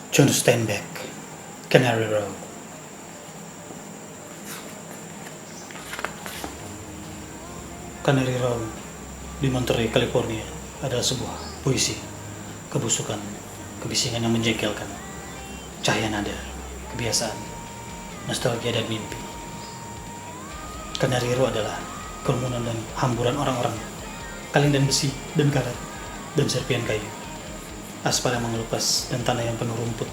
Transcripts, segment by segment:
John Steinbeck, Canary Row. Canary Row di Monterey, California adalah sebuah puisi, kebusukan, kebisingan yang menjengkelkan, cahaya nada, kebiasaan, nostalgia dan mimpi. Canary Row adalah kerumunan dan hamburan orang-orang, kaleng dan besi dan karat dan serpian kayu, aspal yang mengelupas dan tanah yang penuh rumput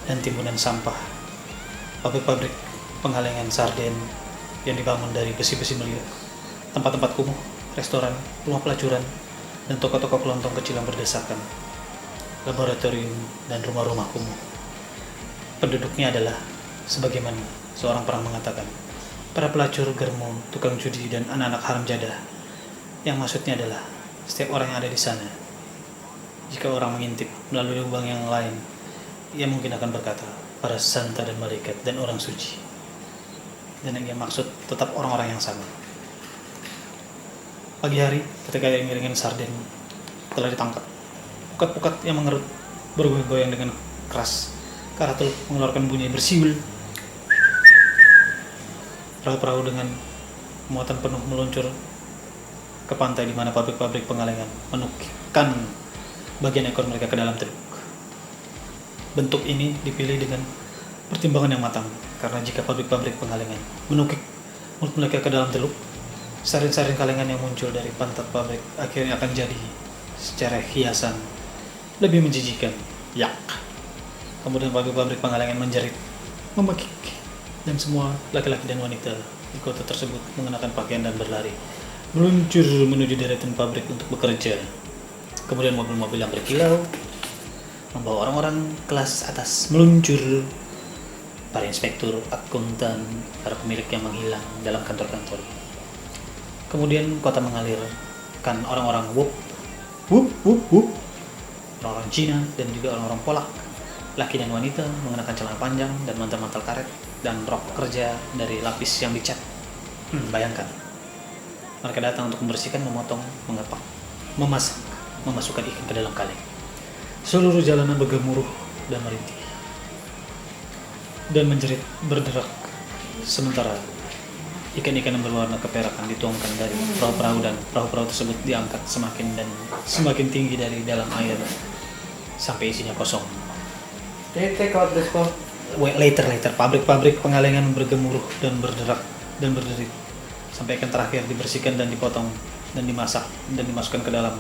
dan timbunan sampah, pabrik-pabrik pengalengan sarden yang dibangun dari besi-besi meliuk, tempat-tempat kumuh, restoran, rumah pelacuran, dan toko-toko kelontong kecil yang berdesakan, laboratorium dan rumah-rumah kumuh. Penduduknya adalah, sebagaimana seorang pernah mengatakan, para pelacur, germo, tukang judi, dan anak-anak haram jadah, yang maksudnya adalah setiap orang yang ada di sana. Jika orang mengintip melalui lubang yang lain, ia mungkin akan berkata, para santa dan malaikat dan orang suci. Dan yang ia maksud tetap orang-orang yang sama. Pagi hari, ketika ia ngiringin sarden telah ditangkap, pukat-pukat yang mengerut bergoyang-goyang dengan keras. Karena teluk mengeluarkan bunyi bersiul. Perahu-perahu dengan muatan penuh meluncur ke pantai di mana pabrik-pabrik pengalengan menukikkan bagian ekor mereka ke dalam teluk. Bentuk ini dipilih dengan pertimbangan yang matang, karena jika pabrik-pabrik pengalengan menukik mulut mereka ke dalam teluk, saring-saring kalengan yang muncul dari pantat pabrik akhirnya akan jadi secara hiasan lebih menjijikan. Yak. Kemudian pabrik-pabrik pengalengan menjerit, memekik, dan semua laki-laki dan wanita di kota tersebut mengenakan pakaian dan berlari meluncur menuju deretan pabrik untuk bekerja. Kemudian mobil-mobil yang berkilau membawa orang-orang kelas atas meluncur, para inspektur, akuntan, para pemilik yang menghilang dalam kantor-kantor. Kemudian kota mengalirkan orang-orang wup, orang-orang Cina dan juga orang-orang Polak, laki dan wanita mengenakan celana panjang dan mantel-mantel karet dan rok kerja dari lapis yang dicat. Bayangkan, mereka datang untuk membersihkan, memotong, mengepak, memasak, memasukkan ikan ke dalam kaleng. Seluruh jalanan bergemuruh dan merintih dan menjerit berderak, sementara ikan-ikan yang berwarna keperakan dituangkan dari perahu-perahu dan perahu-perahu tersebut diangkat semakin dan semakin tinggi dari dalam air sampai isinya kosong. Take out the spot. Later, pabrik-pabrik pengalengan bergemuruh dan berderak dan berderit sampai ikan terakhir dibersihkan dan dipotong dan dimasak dan dimasukkan ke dalam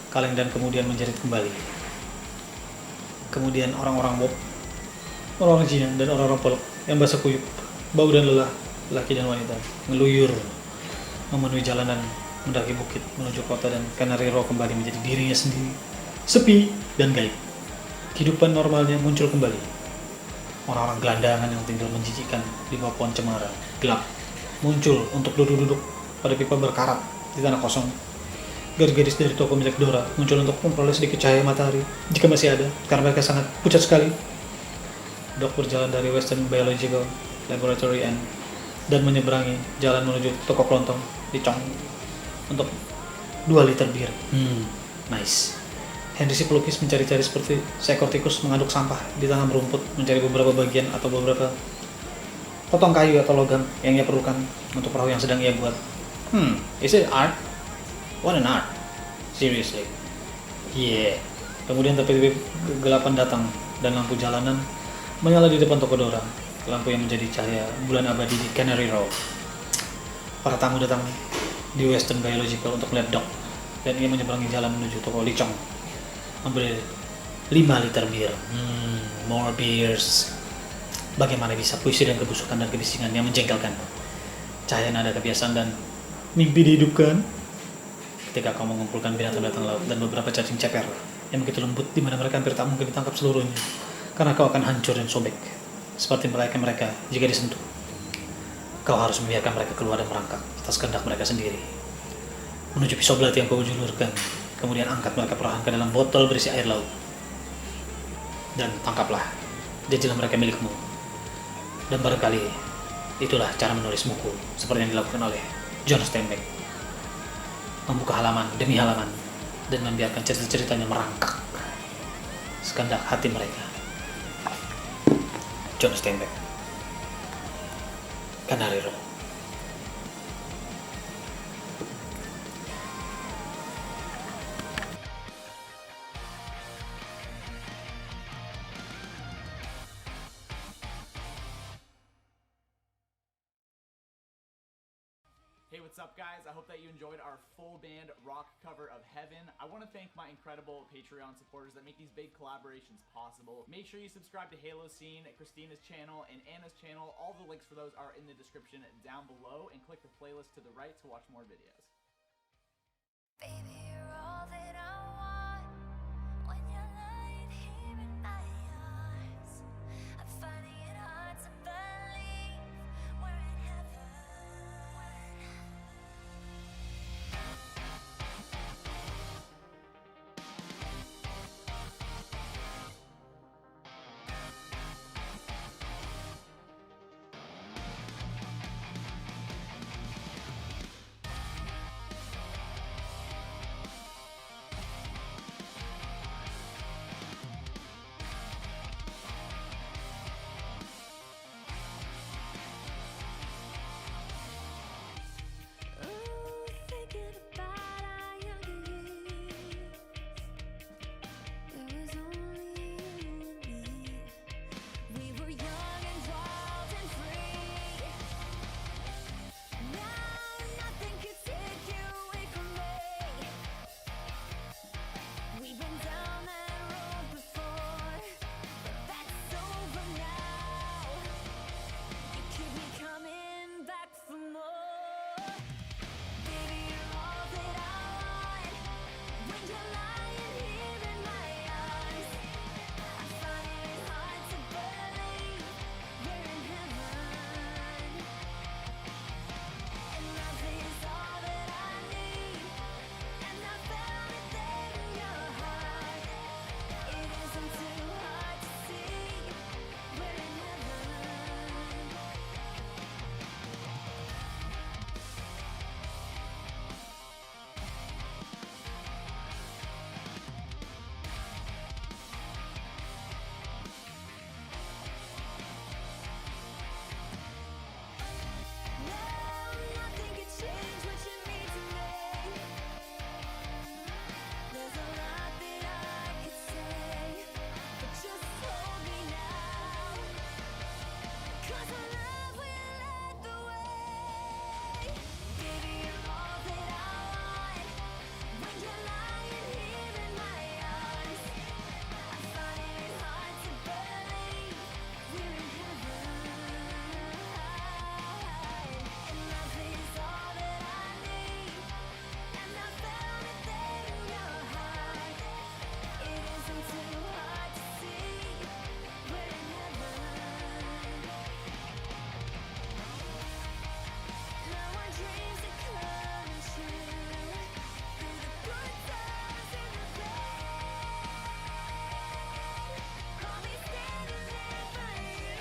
kaleng dan kemudian menjerit kembali. Kemudian orang-orang Wop, orang-orang Cina dan orang-orang Polok yang basah kuyup, bau dan lelah, laki dan wanita, ngeluyur memenuhi jalanan, mendaki bukit menuju kota, dan Canary Row kembali menjadi dirinya sendiri, sepi dan gaib. Kehidupan normalnya muncul kembali. Orang-orang gelandangan yang tinggal menjijikkan di bawah pohon cemara gelap muncul untuk duduk-duduk pada pipa berkarat di tanah kosong. Gadis-gadis dari toko minyak Dora muncul untuk memperoleh sedikit cahaya matahari jika masih ada, karena mereka sangat pucat sekali. Dok berjalan dari Western Biological Laboratory dan menyeberangi jalan menuju toko kelontong di Chong untuk 2 liter bir. Nice. Henry si pelukis mencari-cari seperti seekor tikus mengaduk sampah di tanah berumput, mencari beberapa bagian atau beberapa potong kayu atau logam yang ia perlukan untuk perahu yang sedang ia buat. Is it art? What an art? Seriously? Yeah. Kemudian tiba-tiba kegelapan datang dan lampu jalanan menyala di depan toko Dora, lampu yang menjadi cahaya bulan abadi di Canary Row. Para tamu datang di Western Biological untuk melihat Doc, dan ia menyeberangi jalan menuju toko Licong, membeli 5 liter bir. More beers. Bagaimana bisa puisi dan kebusukan dan kebisingan yang menjengkelkan, cahaya nada kebiasaan dan mimpi dihidupkan ketika kau mengumpulkan binatang-binatang laut dan beberapa cacing ceper yang begitu lembut di mana mereka hampir tak mungkin ditangkap seluruhnya, karena kau akan hancur dan sobek seperti mereka jika disentuh. Kau harus membiarkan mereka keluar dan merangkak atas kehendak mereka sendiri menuju pisau belati yang kau julurkan. Kemudian angkat mereka perlahan ke dalam botol berisi air laut dan tangkaplah, jadilah mereka milikmu. Dan barangkali itulah cara menulis buku seperti yang dilakukan oleh John Steinbeck, membuka halaman demi halaman dan membiarkan cerita-ceritanya merangkak sekehendak hati mereka. John Steinbeck. Kanariro. Hey, what's up guys? I hope that you enjoyed our full band rock cover of Heaven. I want to thank my incredible Patreon supporters that make these big collaborations possible. Make sure you subscribe to Halo Scene, Christina's channel, and Anna's channel. All the links for those are in the description down below, and click the playlist to the right to watch more videos. Baby, you're all that I want. When you're lying here in my arms, I'm finding it hard to believe we're in heaven. Ooh, thinking about our younger years. There was only you and me. We were young and wild and free. Now nothing could take you away from me. We've been down that road before, but that's over now. You keep me coming back for more. Baby, you're all that I want. When you're lying here in my arms, I find it hard to believe we're in heaven. And love is all that I need, and I found it there in your heart. It isn't too hard to see we're in heaven. No, nothing could change what you mean to me. There's a lot that I could say, but just hold me now, 'cause our love will lead the way. Baby, you're all that I want. When you're lying here in my arms, I find it hard to believe we're in heaven. And love is all that I need, and I found it there in your heart. It isn't too hard to see we're in heaven. Now our dreams are coming true, through the good times and the bad. I'll be standing there for you.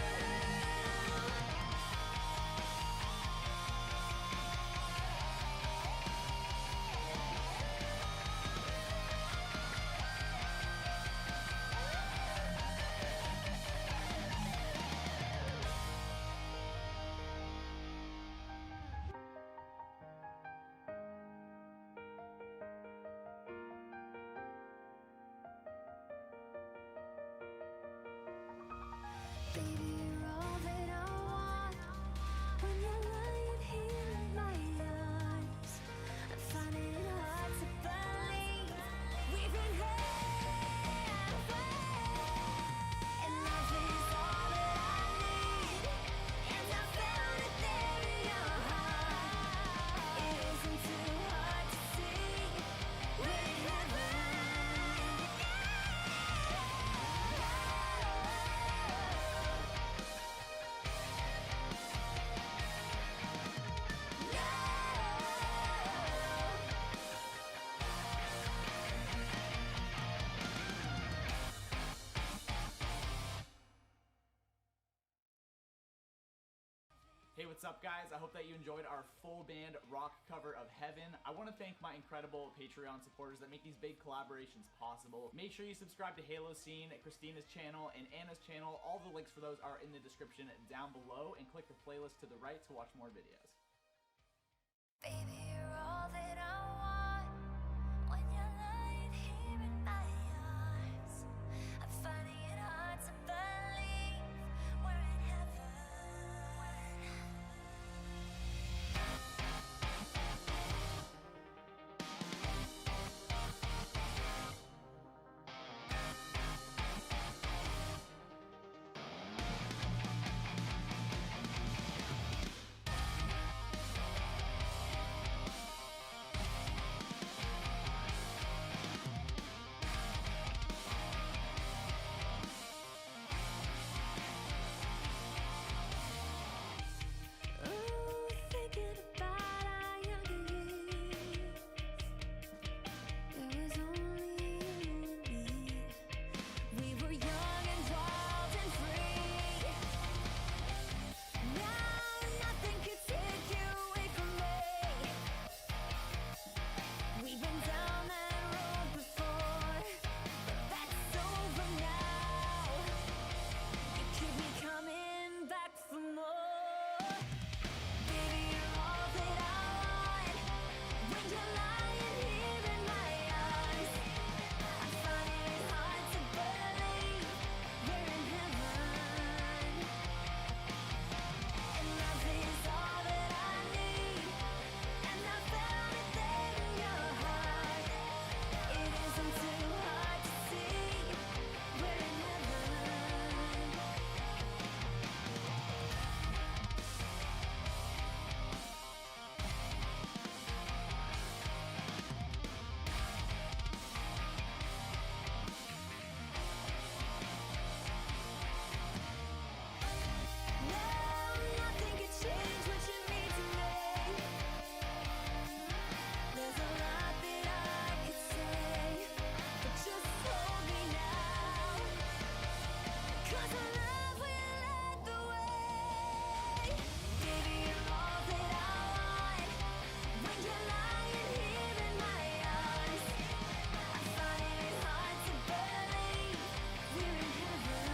Baby, you're all that I want. When you're lying here in my arms, I find it hard to believe we've been heaven. And love is all that I need, and I found it there in your heart. It isn't too hard to see we're in heaven. Hey, what's up, guys? I hope that you enjoyed our full band rock cover of Heaven. I want to thank my incredible Patreon supporters that make these big collaborations possible. Make sure you subscribe to Halo Scene, Christina's channel, and Anna's channel. All the links for those are in the description down below, and click the playlist to the right to watch more videos. Baby, you're all that I want. When you're lying here in my arms, I'm finding it hard to believe we're in heaven. Ooh, thinking about our younger years. There was only you and me. We were young and wild and free. Now nothing could take you away from me. We've been down that road before, but that's over now. You keep me coming back for more. Baby, you're all that I want. When you're lying here in my arms, I'm finding it hard to believe we're in heaven. And love is all that I need, and I found it there in your heart. It isn't too hard to see we're in heaven. No, nothing could change what you mean to me. There's a lot that I could say, but just hold me now. 'Cause our love will lead the way. Baby, you're all that I want. When you're lying here in my arms, I'm finding it hard to believe we're in heaven.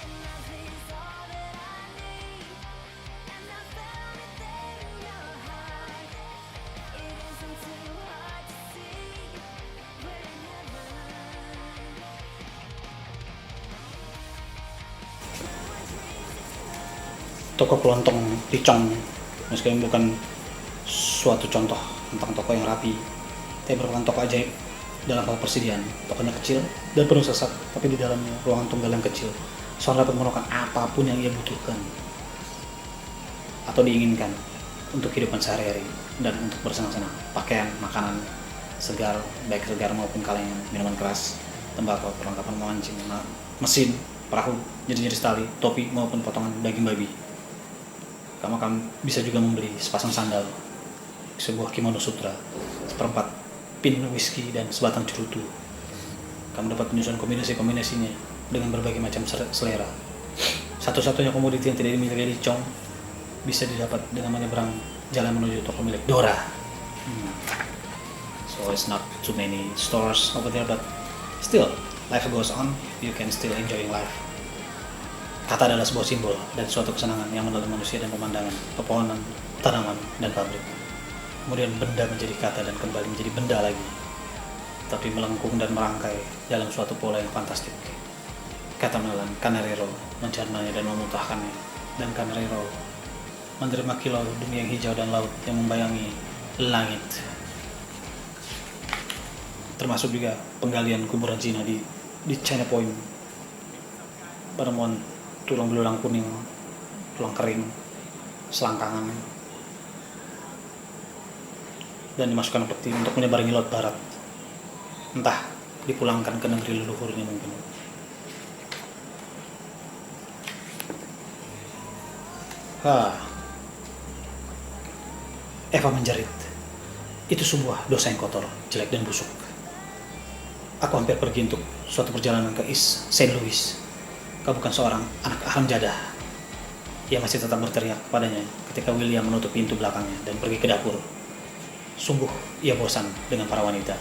And love is all that I need, and I found it there in your heart. It isn't too hard to see we're in heaven. Toko kelontong Licong, meskipun bukan suatu contoh tentang toko yang rapi, tapi merupakan toko ajaib dalam hal persediaan. Tokonya kecil dan penuh sesak, tapi di dalamnya ruangan tunggal yang kecil. Seorang dapat menemukan apapun yang ia butuhkan atau diinginkan untuk kehidupan sehari-hari dan untuk bersenang-senang. Pakaian, makanan segar, baik segar maupun kalengan, minuman keras, tembakau, perlengkapan memancing, mesin, perahu, jenis-jenis tali, topi maupun potongan daging babi. Kamu akan bisa juga membeli sepasang sandal, sebuah kimono sutra, seperempat pin whisky, dan sebatang cerutu. Kamu dapat menyusun kombinasi-kombinasinya dengan berbagai macam selera. Satu-satunya komoditi yang tidak dimiliki Licong bisa didapat dengan menyeberang jalan menuju toko milik Dora. So it's not too many stores over there, but still, life goes on. You can still enjoying life. Kata adalah sebuah simbol dan suatu kesenangan yang menelan manusia dan pemandangan, pepohonan, tanaman, dan pabrik. Kemudian benda menjadi kata dan kembali menjadi benda lagi, tapi melengkung dan merangkai dalam suatu pola yang fantastik. Kata menelan Canarero, mencernanya dan memuntahkannya, dan Canarero menerima kilau dunia yang hijau dan laut yang membayangi langit. Termasuk juga penggalian kuburan Cina di China Point, penemuan tulang belulang kuning, tulang kering, selangkangan, dan dimasukkan peti untuk menyebarangi laut barat, entah dipulangkan ke negeri leluhurnya mungkin. Eva menjerit. Itu sebuah dosa yang kotor, jelek dan busuk. Aku hampir pergi untuk suatu perjalanan ke East St. Louis. Kau bukan seorang anak haram jadah. Ia masih tetap berteriak kepadanya ketika William menutup pintu belakangnya dan pergi ke dapur. Sungguh ia bosan dengan para wanita.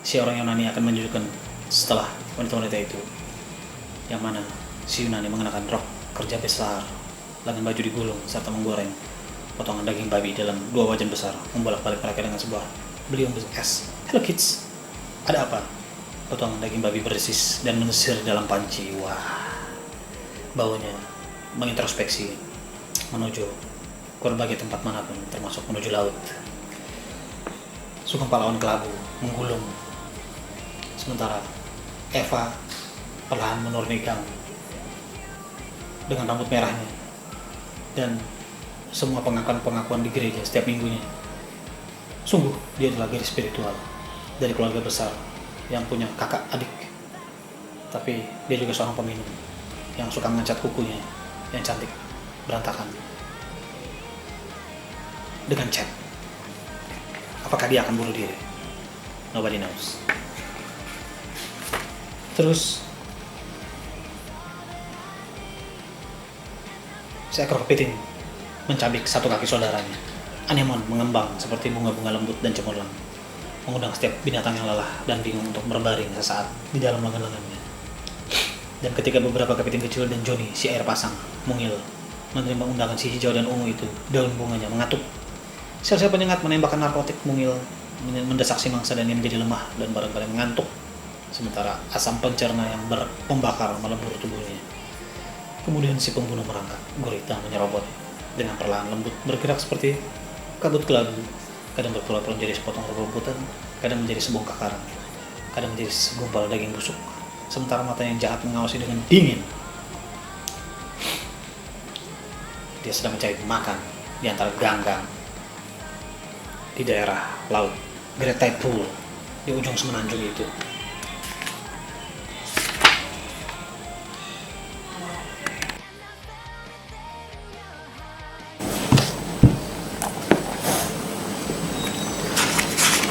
Si orang Yunani akan menunjukkan setelah wanita-wanita itu, yang mana si Yunani mengenakan rok kerja besar, lengan baju digulung, serta menggoreng potongan daging babi dalam 2 wajan besar, membolak-balik mereka dengan sebuah beliung es. Hello kids, ada apa? Potongan daging babi berdesis dan mendesir dalam panci. Wah, baunya mengintrospeksi menuju ke berbagai tempat manapun, termasuk menuju laut. Sugeng pahlawan kelabu menggulung, sementara Eva perlahan menuruni gang dengan rambut merahnya dan semua pengakuan-pengakuan di gereja setiap minggunya. Sungguh dia adalah gadis spiritual dari keluarga besar yang punya kakak adik, tapi dia juga seorang peminum yang suka mengecat kukunya yang cantik berantakan dengan cat. Apakah dia akan bunuh diri? Nobody knows. Terus seekor kepiting mencabik satu kaki saudaranya. Anemon mengembang seperti bunga-bunga lembut dan cemerlang, mengundang setiap binatang yang lelah dan bingung untuk berbaring sesaat di dalam lengan-lengannya. Dan ketika beberapa kepiting kecil dan Johnny, si air pasang, mungil, menerima undangan si hijau dan ungu itu, daun bunganya mengatuk. Sel-sel penyengat menembakkan narkotik mungil, mendesak si mangsa dan ia menjadi lemah dan barangkali mengantuk, sementara asam pencerna yang membakar melebur tubuhnya. Kemudian si pembunuh merangkak, gurita menyerobot dengan perlahan lembut, bergerak seperti kabut kelabu, kadang berpura-pura menjadi sepotong rerumputan, kadang menjadi sebongkah karang, kadang menjadi segumpal daging busuk, sementara mata yang jahat mengawasi dengan dingin. Dia sedang mencari makan di antara gang-gang di daerah laut Great Tide Pool di ujung semenanjung itu.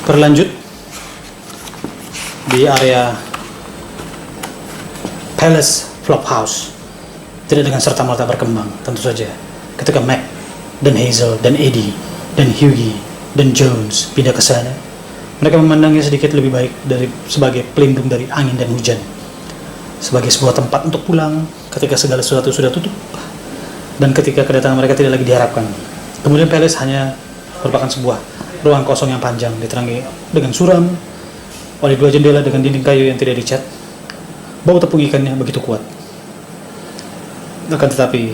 Berlanjut di area Palace Flophouse tidak dengan serta-merta berkembang, tentu saja. Ketika Mac dan Hazel dan Eddie dan Hughie dan Jones pindah ke sana, mereka memandangnya sedikit lebih baik sebagai pelindung dari angin dan hujan, sebagai sebuah tempat untuk pulang ketika segala sesuatu sudah tutup dan ketika kedatangan mereka tidak lagi diharapkan. Kemudian Palace hanya merupakan sebuah ruang kosong yang panjang, diterangi dengan suram oleh 2 jendela dengan dinding kayu yang tidak dicat. Bau tepung ikannya begitu kuat. Akan tetapi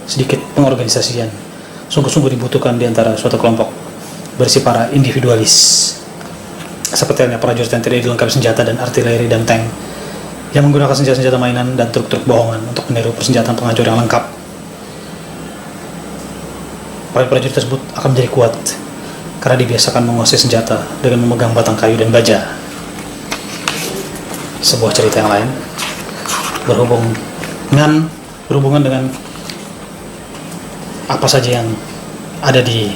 sedikit pengorganisasian sungguh-sungguh dibutuhkan di antara suatu kelompok berisi para individualis, seperti halnya prajurit yang tidak dilengkapi senjata dan artileri dan tank, yang menggunakan senjata-senjata mainan dan truk-truk bohongan untuk meniru persenjataan penghancur yang lengkap. Para prajurit tersebut akan menjadi kuat karena dibiasakan menguasai senjata dengan memegang batang kayu dan baja. Sebuah cerita yang lain berhubungan dengan apa saja yang ada di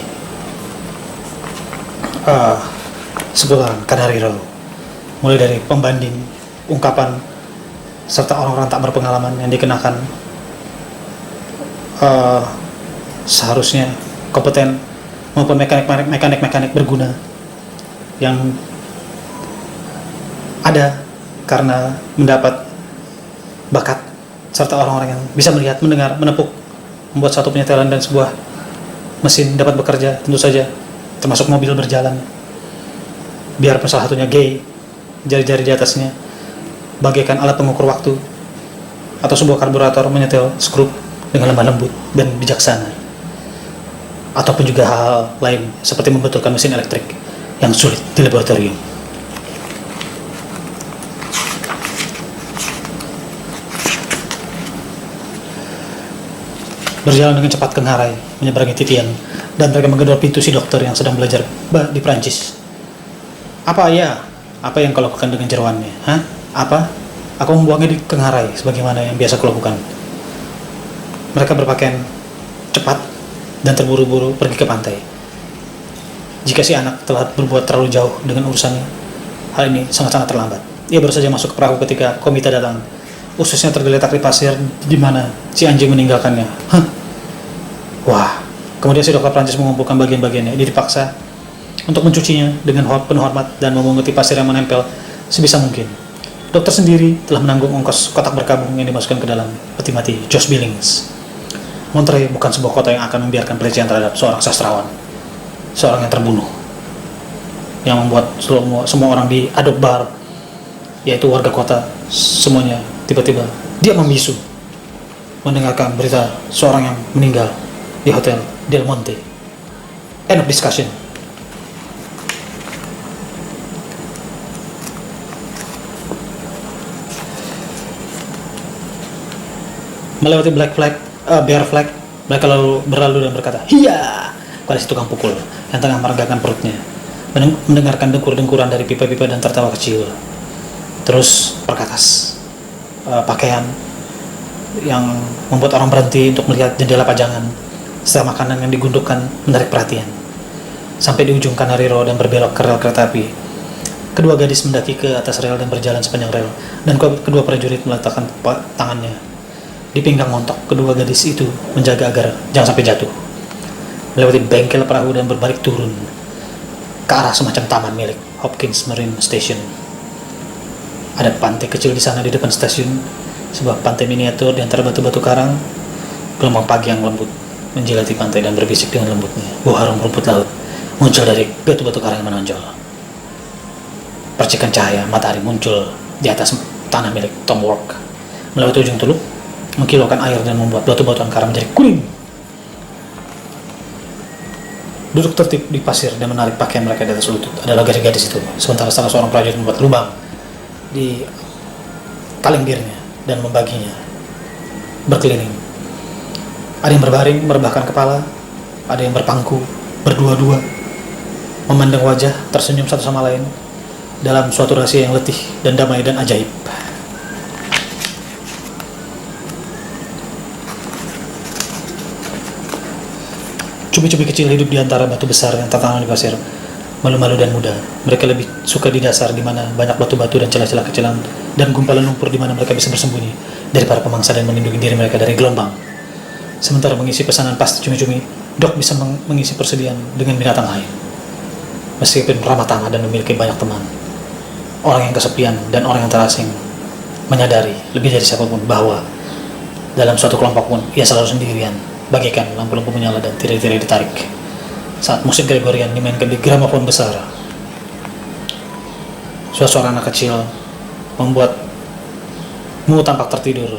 seputaran Canary Row, mulai dari pembanding, ungkapan, serta orang-orang tak berpengalaman yang dikenakan seharusnya kompeten maupun mekanik berguna yang ada karena mendapat bakat, serta orang-orang yang bisa melihat, mendengar, menepuk, membuat satu penyetelan dan sebuah mesin dapat bekerja, tentu saja termasuk mobil berjalan, biarpun salah satunya gay, jari-jari di atasnya bagaikan alat pengukur waktu, atau sebuah karburator menyetel skrup dengan lemah lembut dan bijaksana, ataupun juga hal lain seperti membetulkan mesin elektrik yang sulit di laboratorium. Berjalan dengan cepat ke ngarai, menyeberangi titian, dan mereka menggedor pintu si dokter yang sedang belajar di Prancis. Apa ya? Apa yang kau lakukan dengan jeroannya? Hah? Apa? Aku membuangnya di kengarai sebagaimana yang biasa kau lakukan. Mereka berpakaian cepat dan terburu-buru pergi ke pantai. Jika si anak telah berbuat terlalu jauh dengan urusannya, hal ini sangat-sangat terlambat. Ia baru saja masuk ke perahu ketika komita datang. Ususnya tergeletak di pasir di mana si anjing meninggalkannya. Wah, kemudian si dokter Prancis mengumpulkan bagian-bagiannya. Dia dipaksa untuk mencucinya dengan penuh hormat dan memunguti pasir yang menempel sebisa mungkin. Dokter sendiri telah menanggung ongkos kotak berkabung yang dimasukkan ke dalam peti mati Josh Billings. Monterey bukan sebuah kota yang akan membiarkan pelecehan terhadap seorang sastrawan, seorang yang terbunuh, yang membuat semua orang di Adobe Bar, yaitu warga kota, semuanya tiba-tiba dia membisu mendengarkan berita seorang yang meninggal di Hotel Del Monte. End of discussion. Melewati Bear Flag, mereka lalu berlalu dan berkata, "Hiya!" pada si tukang pukul yang tengah meregangkan perutnya, mendengarkan dengkur-dengkuran dari pipa-pipa dan tertawa kecil. Terus perkakas pakaian yang membuat orang berhenti untuk melihat jendela pajangan, setelah makanan yang digundukkan menarik perhatian. Sampai di ujung Canary-Row dan berbelok ke rel kereta api, kedua gadis mendaki ke atas rel dan berjalan sepanjang rel, dan kedua prajurit meletakkan tangannya di pinggang montok kedua gadis itu menjaga agar jangan sampai jatuh. Melewati bengkel perahu dan berbalik turun ke arah semacam taman milik Hopkins Marine Station. Ada pantai kecil di sana di depan stasiun, sebuah pantai miniatur di antara batu-batu karang. Gelombang pagi yang lembut menjilati pantai dan berbisik dengan lembutnya. Bau harum rumput laut muncul dari batu-batu karang yang menonjol. Percikan cahaya matahari muncul di atas tanah milik Tom Work. Melewati ujung teluk, mengkilaukan air dan membuat batu-batuan karang menjadi kuning. Duduk tertib di pasir dan menarik pakaian mereka di atas lutut adalah gadis-gadis itu, sementara salah seorang prajurit membuat lubang di kalenggernya dan membaginya berkeliling. Ada yang berbaring merebahkan kepala, ada yang berpangku berdua-dua, memandang wajah, tersenyum satu sama lain dalam suatu rahasia yang letih dan damai dan ajaib. Cumi-cumi kecil hidup di antara batu besar yang tertanam di pasir, malu-malu dan muda. Mereka lebih suka di dasar di mana banyak batu-batu dan celah-celah kecilan dan gumpalan lumpur di mana mereka bisa bersembunyi dari para pemangsa dan melindungi diri mereka dari gelombang. Sementara mengisi pesanan pasti cumi-cumi, Doc bisa mengisi persediaan dengan binatang lain. Meskipun ramah tamah dan memiliki banyak teman, orang yang kesepian dan orang yang terasing menyadari lebih dari siapapun bahwa dalam suatu kelompok pun ia selalu sendirian, bagaikan lampu-lampu menyala dan tirai-tirai ditarik saat musik Gregorian dimainkan di gramafon besar. Suara anak kecil membuatmu tampak tertidur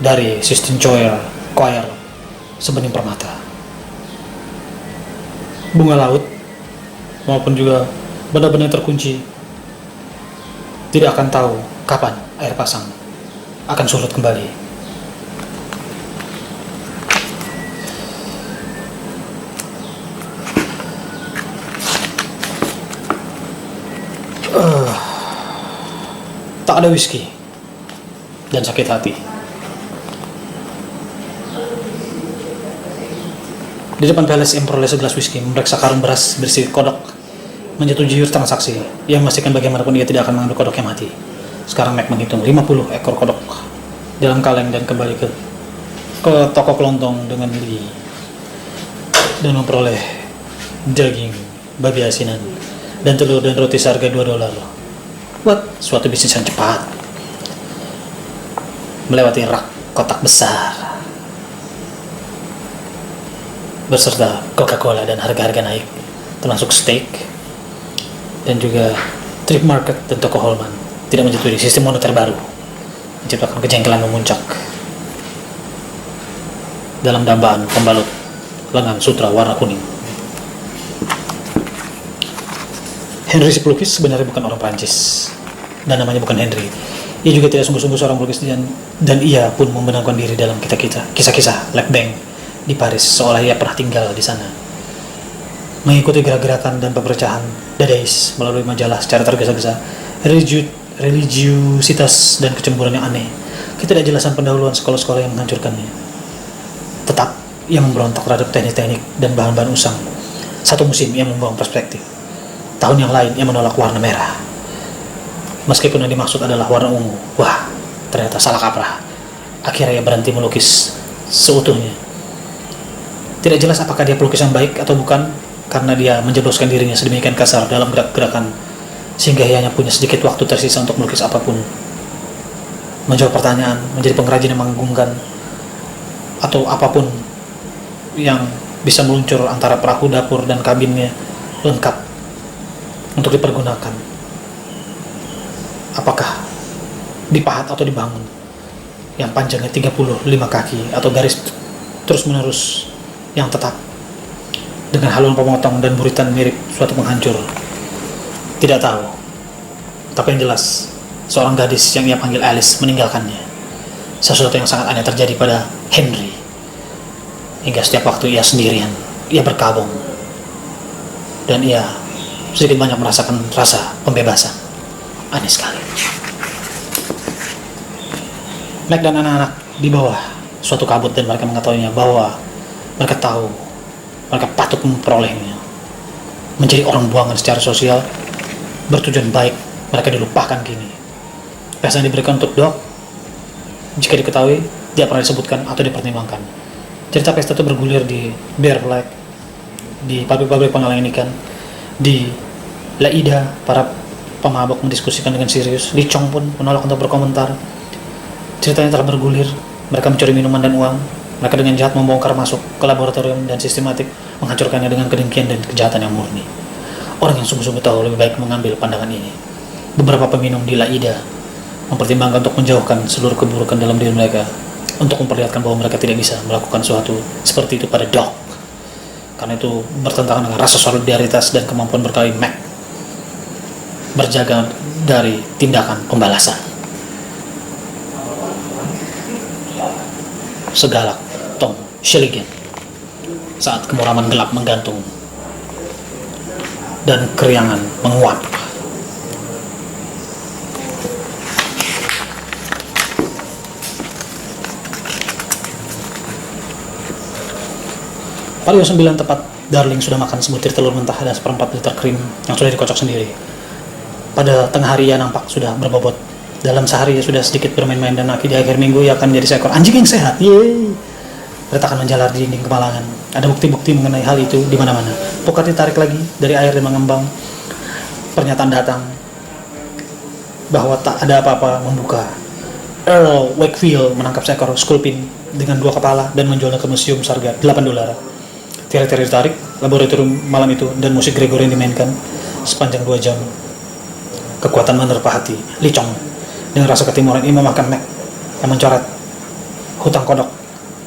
dari Sistine Choir sebening permata. Bunga laut maupun juga benda-benda yang terkunci tidak akan tahu kapan air pasang akan surut kembali. Tak ada whisky dan sakit hati. Di depan Palace memperoleh segelas whisky, memeriksa karung beras berisi kodok, menyetujui transaksi yang memastikan bagaimanapun ia tidak akan mengambil kodok yang mati. Sekarang Mac menghitung 50 ekor kodok dalam kaleng dan kembali ke toko kelontong dengan Lee dan memperoleh daging babi asinan dan telur dan roti seharga $2. Suatu bisnis yang cepat. Melewati rak kotak besar beserta Coca-Cola dan harga-harga naik, termasuk steak dan juga Trip Market dan toko Holman tidak menyetujui sistem moneter baru, menciptakan kejengkelan memuncak dalam dambaan pembalut lengan sutra warna kuning. Henry si pelukis sebenarnya bukan orang Prancis dan namanya bukan Henry. Ia juga tidak sungguh-sungguh seorang pelukis dan ia pun membenamkan diri dalam kisah-kisah Lac Bank di Paris seolah ia pernah tinggal di sana. Mengikuti gerak-gerakan dan pepercahan Dadaist melalui majalah secara tergesa-gesa, religiusitas dan kecemburuan yang aneh, ketidakjelasan pendahuluan sekolah-sekolah yang menghancurkannya. Tetap ia memberontak terhadap teknik-teknik dan bahan-bahan usang. Satu musim ia membuang perspektif. Tahun yang lain ia menolak warna merah, meskipun yang dimaksud adalah warna ungu. Wah, ternyata salah kaprah. Akhirnya ia berhenti melukis seutuhnya Tidak jelas apakah dia pelukis yang baik atau bukan, karena dia menjebloskan dirinya sedemikian kasar dalam gerak-gerakan sehingga ia hanya punya sedikit waktu tersisa untuk melukis apapun. Menjawab pertanyaan, menjadi pengrajin yang mengagumkan, atau apapun yang bisa meluncur antara perahu dapur dan kabinnya lengkap untuk dipergunakan. Apakah dipahat atau dibangun, yang panjangnya 35 kaki atau garis terus-menerus yang tetap dengan haluan pemotong dan buritan mirip suatu penghancur. Tidak tahu. Tapi yang jelas, seorang gadis yang ia panggil Alice meninggalkannya. Sesuatu yang sangat aneh terjadi pada Henry. Hingga setiap waktu ia sendirian, ia berkabung. Dan ia sedikit banyak merasakan rasa pembebasan. Aneh sekali. Mac dan anak-anak di bawah suatu kabut, dan mereka mengetahuinya bahwa mereka tahu mereka patut memperolehnya. Menjadi orang buangan secara sosial, bertujuan baik, mereka dilupakan kini. Pesta yang diberikan untuk Doc, jika diketahui, tidak pernah disebutkan atau dipertimbangkan. Cerita pesta itu bergulir di Bear Lake, di pabrik-pabrik penghalangan ikan, di La Ida, para pemabok mendiskusikan dengan serius. Li Chong pun menolak untuk berkomentar. Ceritanya telah bergulir, mereka mencuri minuman dan uang. Mereka dengan jahat membongkar masuk ke laboratorium dan sistematik menghancurkannya dengan kedengkian dan kejahatan yang murni. Orang yang sungguh-sungguh tahu lebih baik mengambil pandangan ini. Beberapa peminum di La Ida mempertimbangkan untuk menjauhkan seluruh keburukan dalam diri mereka, untuk memperlihatkan bahwa mereka tidak bisa melakukan sesuatu seperti itu pada Doc, karena itu bertentangan dengan rasa solidaritas dan kemampuan berkali Mac berjaga dari tindakan pembalasan. Segalak Tom Shilligan saat kemuraman gelap menggantung dan keriangan menguap. Pada jam 9 tepat, Darling sudah makan sebutir telur mentah dan seperempat liter krim yang sudah dikocok sendiri. Pada tengah hari ia nampak sudah berbobot. Dalam sehari ia sudah sedikit bermain-main, dan di akhir minggu ia akan menjadi seekor anjing yang sehat. Yeay! Retakan menjalar di dinding kemalangan. Ada bukti-bukti mengenai hal itu di mana-mana. Pokat ditarik lagi dari air dan mengembang. Pernyataan datang bahwa tak ada apa-apa membuka. Earl Wakefield menangkap seekor sculpin dengan 2 kepala dan menjualnya ke museum seharga $8. Tirai-tirai ditarik, laboratorium malam itu, dan musik Gregorian dimainkan sepanjang 2 jam. Kekuatan menerpa hati Li Chong. Dengan rasa ketimuran ia memakan Mac yang mencoret hutang kodok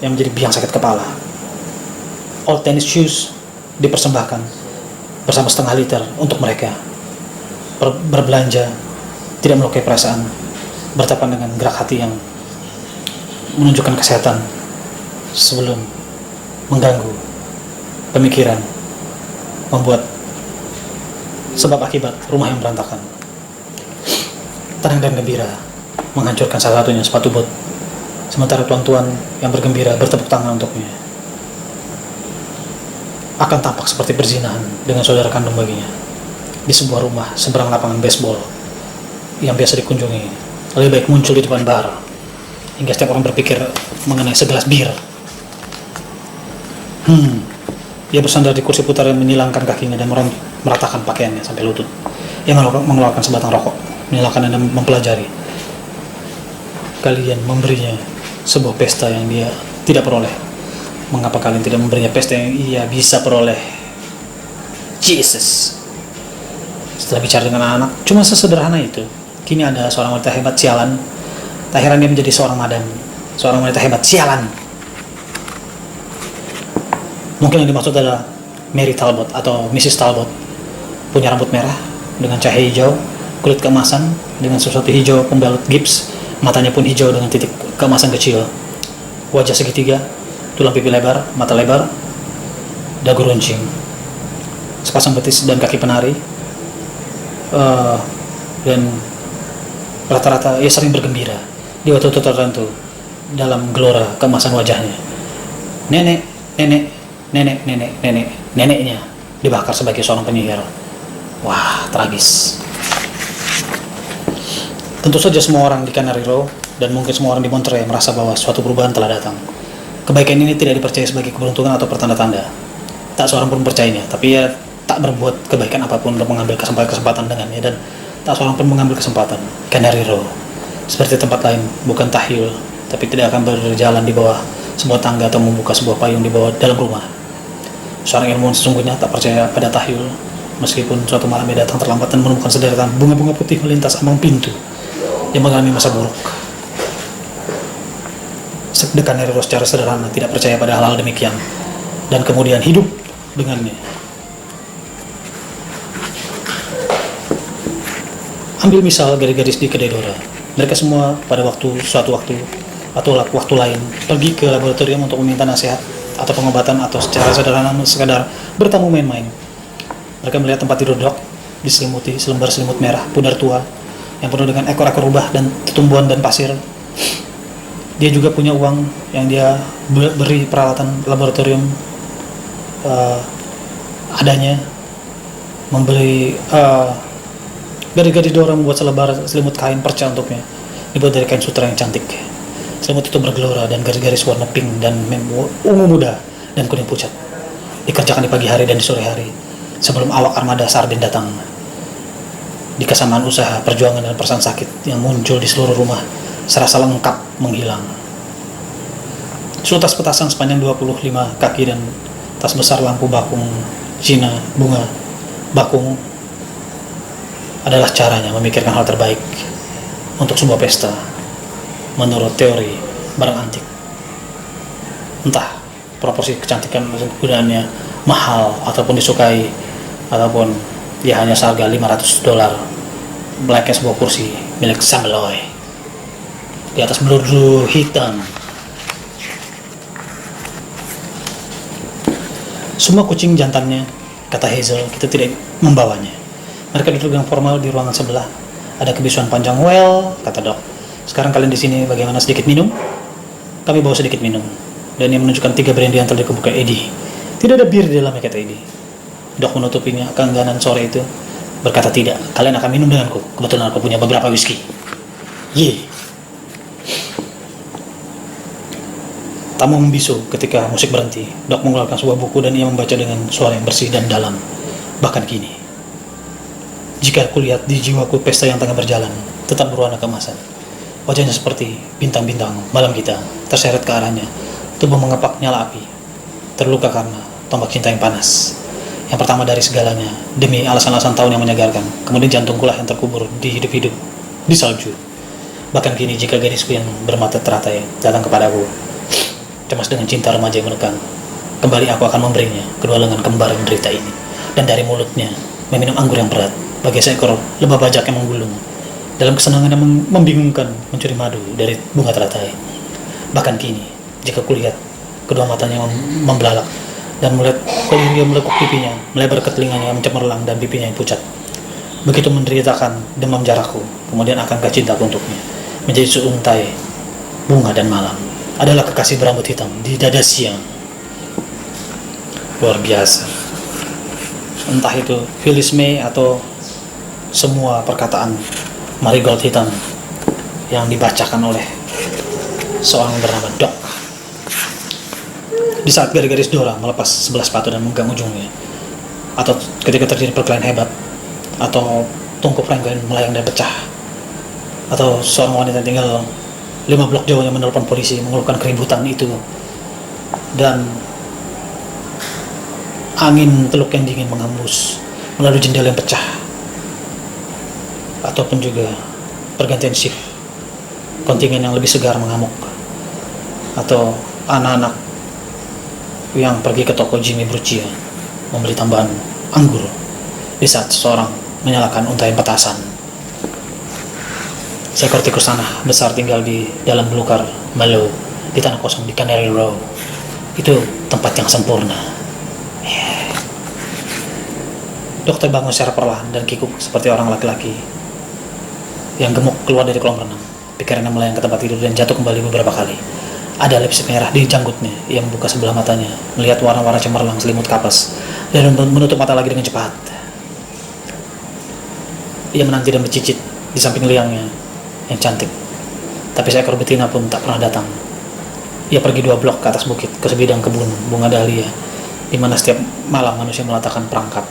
yang menjadi biang sakit kepala. Old tennis shoes dipersembahkan bersama setengah liter untuk mereka. Berbelanja tidak melukai perasaan, bertapan dengan gerak hati yang menunjukkan kesehatan sebelum mengganggu pemikiran, membuat sebab akibat rumah yang berantakan. Tenang dan gembira menghancurkan salah satunya sepatu bot, sementara tuan-tuan yang bergembira bertepuk tangan untuknya. Akan tampak seperti perzinahan dengan saudara kandung baginya di sebuah rumah seberang lapangan baseball yang biasa dikunjungi. Lebih baik muncul di depan bar hingga setiap orang berpikir mengenai segelas bir. Dia bersandar di kursi putar dan menyilangkan kakinya dan meratakan pakaiannya sampai lutut. Ia mengeluarkan sebatang rokok, menyalakan dan mempelajari. Kalian memberinya sebuah pesta yang dia tidak peroleh. Mengapa kalian tidak memberinya pesta yang ia bisa peroleh? Jesus. Setelah bicara dengan anak, cuma sesederhana itu. Kini ada seorang wanita hebat, sialan. Tak heran dia menjadi seorang madam, seorang wanita hebat, sialan. Mungkin yang dimaksud adalah Mary Talbot atau Mrs. Talbot. Punya rambut merah dengan cahaya hijau, kulit keemasan dengan sesuatu hijau pembalut gips, matanya pun hijau dengan titik keemasan kecil, wajah segitiga, tulang pipi lebar, mata lebar, dagu runcing, sepasang betis dan kaki penari, dan rata-rata ia sering bergembira di waktu tertentu dalam gelora keemasan wajahnya. Neneknya dibakar sebagai seorang penyihir. Wah, tragis. Tentu saja semua orang di Canary Row dan mungkin semua orang di Monterey merasa bahwa suatu perubahan telah datang. Kebaikan ini tidak dipercaya sebagai keberuntungan atau pertanda-tanda. Tak seorang pun percayanya, tapi ia tak berbuat kebaikan apapun untuk mengambil kesempatan dengannya, dan tak seorang pun mengambil kesempatan. Canary Row, seperti tempat lain, bukan tahyul, tapi tidak akan berjalan di bawah sebuah tangga atau membuka sebuah payung di bawah dalam rumah. Seorang ilmuwan sesungguhnya tak percaya pada tahyul, meskipun suatu malam ia datang terlambat dan menemukan sederetan bunga-bunga putih melintas ambang pintu yang mengalami masa buruk. Canary Row secara sederhana tidak percaya pada hal-hal demikian, dan kemudian hidup dengannya. Ambil misal gadis-gadis di kedai Dora. Mereka semua pada suatu waktu atau waktu lain pergi ke laboratorium untuk meminta nasihat atau pengobatan, atau secara sederhana sekadar bertamu main-main. Mereka melihat tempat tidur Doc diselimuti selembar selimut merah pudar tua yang penuh dengan ekor-ekor rubah dan tumbuhan dan pasir. Dia juga punya uang yang dia beri peralatan laboratorium adanya, membeli gadis-gadis Dora membuat selebar selimut kain perca untuknya, dibuat dari kain sutra yang cantik. Selimut itu bergelora dan garis-garis warna pink dan ungu muda dan kuning pucat. Dikerjakan di pagi hari dan di sore hari, sebelum awak armada Sardin datang. Di kesamaan usaha, perjuangan, dan perasaan sakit yang muncul di seluruh rumah serasa lengkap menghilang. Seutas petasan sepanjang 25 kaki dan tas besar lampu bakung Cina bunga bakung adalah caranya memikirkan hal terbaik untuk sebuah pesta menurut teori barang antik. Entah proporsi kecantikan penggunaannya mahal ataupun disukai, ataupun dia hanya seharga $500 melayaknya sebuah kursi milik Sameloy di atas beludru hitam. Semua kucing jantannya, kata Hazel, kita tidak membawanya. Mereka duduk dengan formal di ruangan sebelah. Ada kebisuan panjang. Well, kata Doc, sekarang kalian di sini bagaimana, sedikit minum? Kami bawa sedikit minum. Dan ia menunjukkan 3 brandy yang telah dikebuka Eddie. Tidak ada bir di dalamnya, kata Eddie. Doc menutupinya keengganan sore itu, berkata, tidak, kalian akan minum denganku. Kebetulan aku punya beberapa whisky. Ye. Tamu membisu ketika musik berhenti. Doc mengeluarkan sebuah buku dan ia membaca dengan suara yang bersih dan dalam. Bahkan kini, jika aku lihat di jiwaku pesta yang tengah berjalan tetap berwarna keemasan. Wajahnya seperti bintang-bintang malam kita terseret ke arahnya. Tubuh mengepak nyala api, terluka karena tombak cinta yang panas. Yang pertama dari segalanya, demi alasan-alasan tahun yang menyegarkan. Kemudian jantungkulah yang terkubur di hidup-hidup di salju. Bahkan kini jika gadisku yang bermata teratai datang kepadaku, cemas dengan cinta remaja yang menegang, kembali aku akan memberinya kedua lengan kembar menderita ini, dan dari mulutnya meminum anggur yang berat bagai seekor lebah bajak yang menggulung dalam kesenangan yang membingungkan, mencuri madu dari bunga teratai. Bahkan kini jika kulihat kedua matanya membelalak dan melihat keliru yang melekuk pipinya, melebar ke telinganya yang cemerlang dan pipinya yang pucat, begitu menderitakan demam jarakku, kemudian akankah cintaku untuknya menjadi seuntai bunga dan malam adalah kekasih berambut hitam di dada siang. Luar biasa. Entah itu Phyllis May atau semua perkataan Marigold hitam yang dibacakan oleh seorang bernama Doc. Di saat gadis-gadis Dora melepas sebelah sepatu dan memegang ujungnya, atau ketika terjadi perkelahian hebat, atau tungku prank melayang dan pecah, atau seorang wanita tinggal 5 blok jauhnya menelpon polisi mengeluhkan keributan itu, dan angin teluk yang dingin menghembus melalui jendela yang pecah, ataupun juga pergantian shift, kontingen yang lebih segar mengamuk, atau anak-anak yang pergi ke toko Jimmy Brucia membeli tambahan anggur di saat seseorang menyalakan untayan petasan. Seekor tikus tanah besar tinggal di dalam belukar malu di tanah kosong di Canary Row. Itu tempat yang sempurna. Dokter bangun secara perlahan dan kikuk seperti orang laki-laki yang gemuk keluar dari kolam renang. Pikirannya melayang ke tempat tidur dan jatuh kembali beberapa kali. Ada lipstik merah di janggutnya. Ia membuka sebelah matanya, melihat warna-warna cemerlang selimut kapas, dan menutup mata lagi dengan cepat. Ia menanti dan bercicit di samping liangnya yang cantik, tapi seekor betina pun tak pernah datang. Ia pergi 2 blok ke atas bukit, ke sebidang kebun bunga dahlia, di mana setiap malam manusia meletakkan perangkap.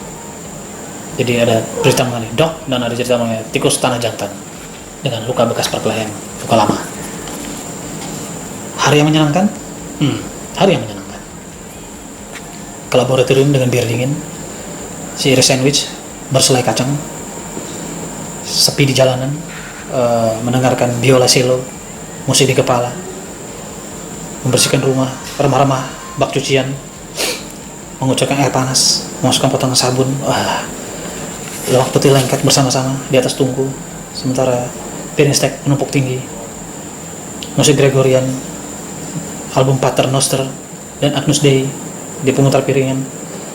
Jadi ada cerita mengenai dok, dan ada cerita mengenai tikus tanah jantan dengan luka bekas perkelahian, luka lama. Hari yang menyenangkan? Hari yang menyenangkan. Ke laboratorium dengan bir dingin, si iris sandwich, berselai kacang, sepi di jalanan, mendengarkan biola cello, musik di kepala, membersihkan rumah, remah-remah, bak cucian, mengucurkan air panas, memasukkan potongan sabun, lewat putih lengket bersama-sama di atas tungku, sementara piring stek menumpuk tinggi, musik Gregorian, album Pater Noster dan Agnus Dei di pemutar piringan,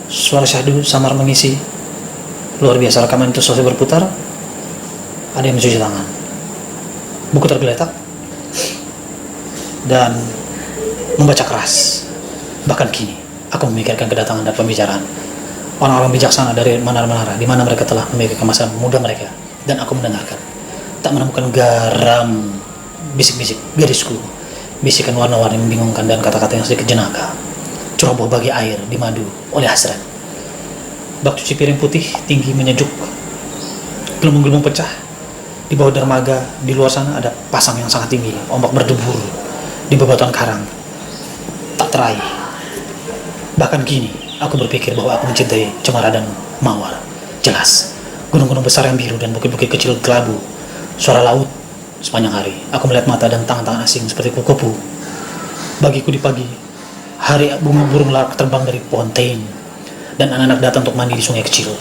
suara syahdu samar mengisi. Luar biasa rekaman itu selesai berputar, ada yang mencuci tangan, buku tergeletak, dan membaca keras. Bahkan kini aku memikirkan kedatangan dan pembicaraan orang-orang bijaksana dari menara-menara di mana mereka telah memiliki masa muda mereka, dan aku mendengarkan, tak menemukan garam, bisik-bisik gadisku, bisikan warna-warni membingungkan dan kata-kata yang sedikit jenaka, ceroboh bagi air dimadu oleh hasrat. Bak cuci piring putih tinggi menyejuk, gelembung-gelembung pecah di bawah dermaga. Di luar sana ada pasang yang sangat tinggi, ombak berdebur di bebatuan karang tak teraih. Bahkan kini aku berpikir bahwa aku mencintai cemara dan mawar. Jelas, gunung-gunung besar yang biru dan bukit-bukit kecil kelabu, suara laut sepanjang hari. Aku melihat mata dan tangan-tangan asing seperti kupu-kupu. Bagiku di pagi hari, burung larak terbang dari pohon tein, dan anak-anak datang untuk mandi di sungai kecil.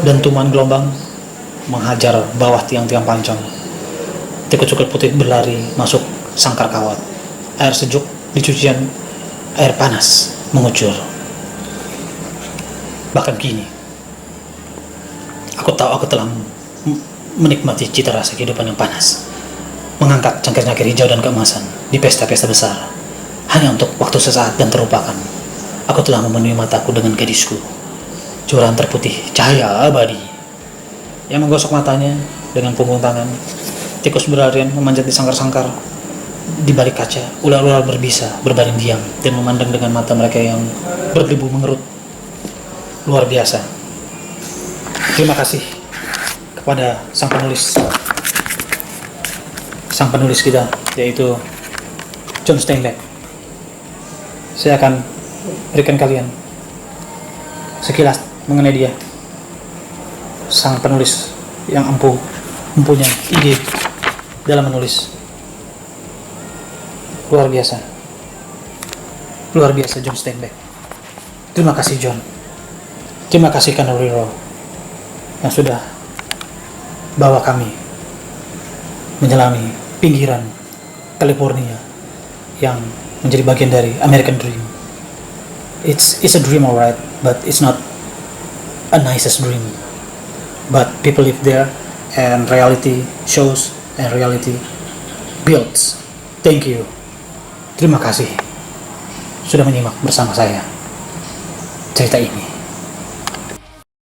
Dan tuman gelombang menghajar bawah tiang-tiang pancong. Tikus-tikus putih berlari masuk sangkar kawat. Air sejuk di cucian, air panas mengucur. Bahkan kini aku tahu aku telah menikmati cita rasa kehidupan yang panas, mengangkat cangkir-cangkir hijau dan keemasan di pesta-pesta besar, hanya untuk waktu sesaat dan terlupakan. Aku telah memenuhi mataku dengan gadisku, curahan terputih cahaya abadi, yang menggosok matanya dengan punggung tangan. Tikus berlarian memanjat di sangkar-sangkar di balik kaca. Ular-ular berbisa berbaring diam dan memandang dengan mata mereka yang berdebu mengerut. Luar biasa. Terima kasih kepada sang penulis kita, yaitu John Steinbeck. Saya akan berikan kalian sekilas mengenai dia, sang penulis yang mempunyai ide dalam menulis. Luar biasa John Steinbeck. Terima kasih John. Terima kasih Kanariro yang sudah bawa kami menyelami pinggiran California yang menjadi bagian dari American Dream. It's a dream, alright, but it's not a nicest dream. But people live there, and reality shows and reality builds. Thank you. Terima kasih sudah menyimak bersama saya cerita ini.